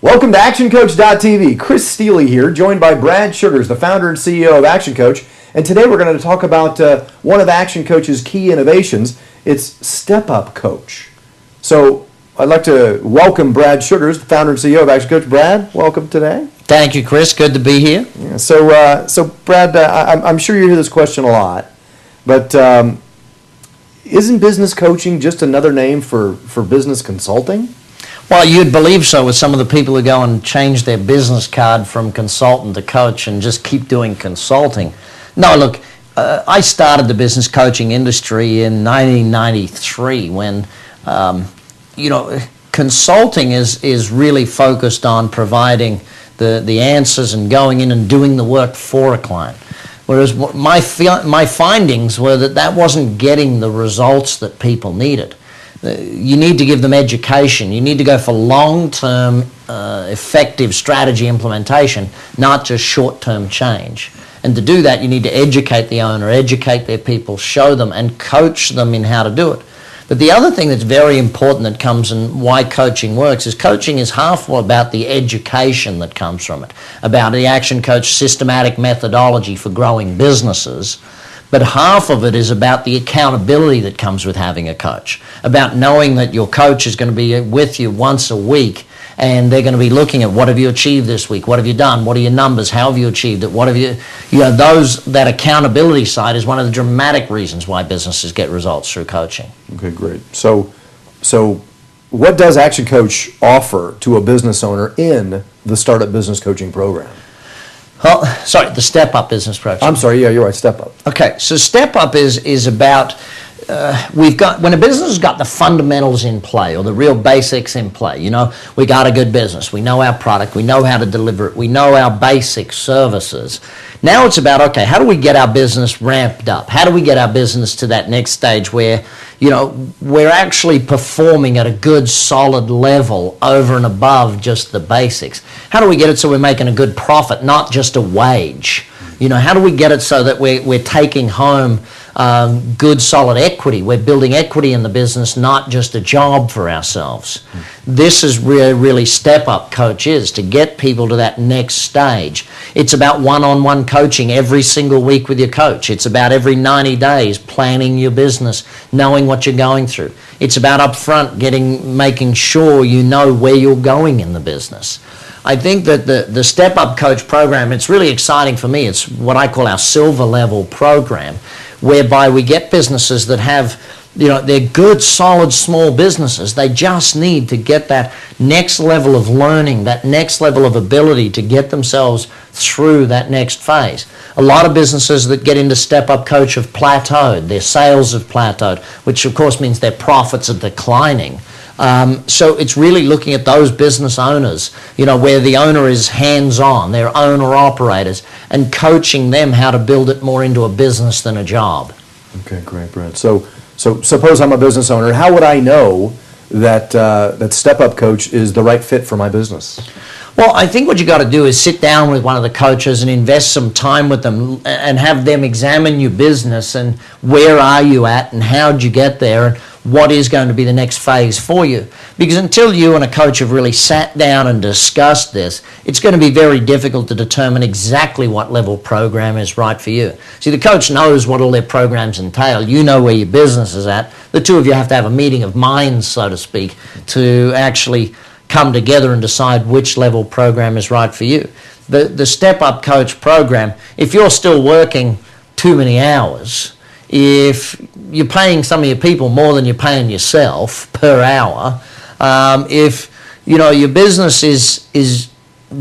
Welcome to ActionCOACH.tv. Chris Steele here, joined by Brad Sugars, the founder and CEO of ActionCOACH. And today we're going to talk about one of ActionCOACH's key innovations. It's Step Up Coach. So I'd like to welcome Brad Sugars, the founder and CEO of ActionCOACH. Brad, welcome today. Thank you, Chris. Good to be here. Yeah, so Brad, I'm sure you hear this question a lot, but isn't business coaching just another name for business consulting? Well, you'd believe so with some of the people who go and change their business card from consultant to coach and just keep doing consulting. No, look, I started the business coaching industry in 1993 when, consulting is really focused on providing the answers and going in and doing the work for a client. Whereas my findings were that wasn't getting the results that people needed. You need to give them education. You need to go for long-term, effective strategy implementation, not just short-term change. And to do that, you need to educate the owner, educate their people, show them, and coach them in how to do it. But the other thing that's very important that comes in why coaching works is coaching is half about the education that comes from it, about the ActionCOACH systematic methodology for growing businesses. But half of it is about the accountability that comes with having a coach, about knowing that your coach is going to be with you once a week and they're going to be looking at what have you achieved this week, what have you done, what are your numbers, how have you achieved it, what have that accountability side is one of the dramatic reasons why businesses get results through coaching. Okay, great. So what does ActionCOACH offer to a business owner in the Startup Business Coaching Program? The Step Up Business Program. I'm sorry, yeah, you're right, Step Up. Okay, so Step Up is about, when a business has got the fundamentals in play or the real basics in play, we got a good business, we know our product, we know how to deliver it, we know our basic services. Now it's about, okay, how do we get our business ramped up? How do we get our business to that next stage where, we're actually performing at a good, solid level over and above just the basics? How do we get it so we're making a good profit, not just a wage? How do we get it so that we're taking home good, solid equity? We're building equity in the business, not just a job for ourselves. This is where really Step Up Coach is, to get people to that next stage. It's about one-on-one coaching every single week with your coach. It's about every 90 days planning your business, knowing what you're going through. It's about upfront making sure you know where you're going in the business. I think that the Step Up Coach program, it's really exciting for me. It's what I call our silver level program, whereby we get businesses that have, they're good, solid, small businesses. They just need to get that next level of learning, that next level of ability to get themselves through that next phase. A lot of businesses that get into Step Up Coach have plateaued. Their sales have plateaued, which of course means their profits are declining. So it's really looking at those business owners, where the owner is hands-on, they're owner-operators, and coaching them how to build it more into a business than a job. Okay, great, Brad. So suppose I'm a business owner. How would I know that Step Up Coach is the right fit for my business? Well, I think what you got to do is sit down with one of the coaches and invest some time with them and have them examine your business and where are you at and how did you get there and what is going to be the next phase for you. Because until you and a coach have really sat down and discussed this, it's going to be very difficult to determine exactly what level program is right for you. See, the coach knows what all their programs entail. You know where your business is at. The two of you have to have a meeting of minds, so to speak, to actually come together and decide which level program is right for you. The Step Up Coach program, if you're still working too many hours, if you're paying some of your people more than you're paying yourself per hour, if your business is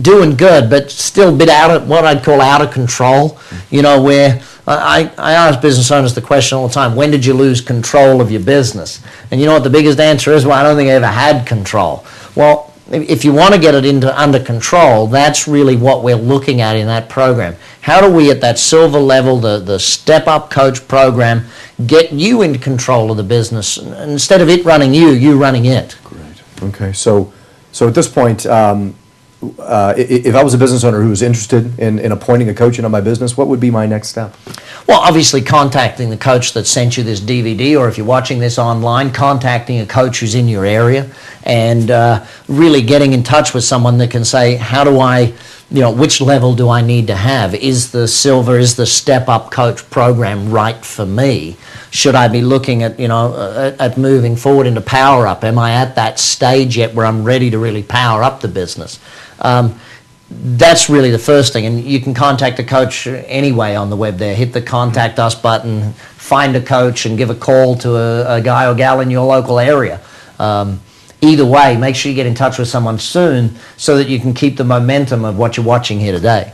doing good but still a bit what I'd call out of control, where I ask business owners the question all the time, when did you lose control of your business? And you know what the biggest answer is? Well, I don't think I ever had control. Well, if you want to get it under control, that's really what we're looking at in that program. How do we, at that silver level, the Step Up Coach program, get you into control of the business? Instead of it running you running it. Great. Okay, so at this point, if I was a business owner who was interested in appointing a coach into my business, what would be my next step? Well, obviously contacting the coach that sent you this DVD, or if you're watching this online, contacting a coach who's in your area, and really getting in touch with someone that can say, how do I, which level do I need to have? Is the silver, is the Step Up Coach program right for me? Should I be looking at, at moving forward into Power Up? Am I at that stage yet where I'm ready to really power up the business? That's really the first thing, and you can contact a coach anyway on the web there. Hit the Contact Us button, find a coach, and give a call to a guy or gal in your local area. Either way, make sure you get in touch with someone soon so that you can keep the momentum of what you're watching here today.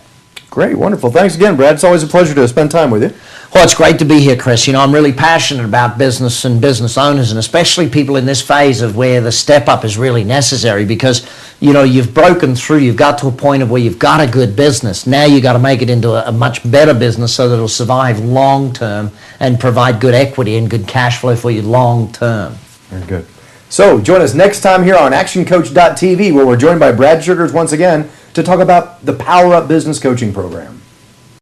Great, wonderful. Thanks again, Brad. It's always a pleasure to spend time with you. Well, it's great to be here, Chris. I'm really passionate about business and business owners, and especially people in this phase of where the step up is really necessary, because, you've broken through, you've got to a point of where you've got a good business. Now you've got to make it into a much better business so that it'll survive long term and provide good equity and good cash flow for you long term. Very good. So join us next time here on ActionCOACH.tv, where we're joined by Brad Sugars once again to talk about the Power Up Business Coaching Program.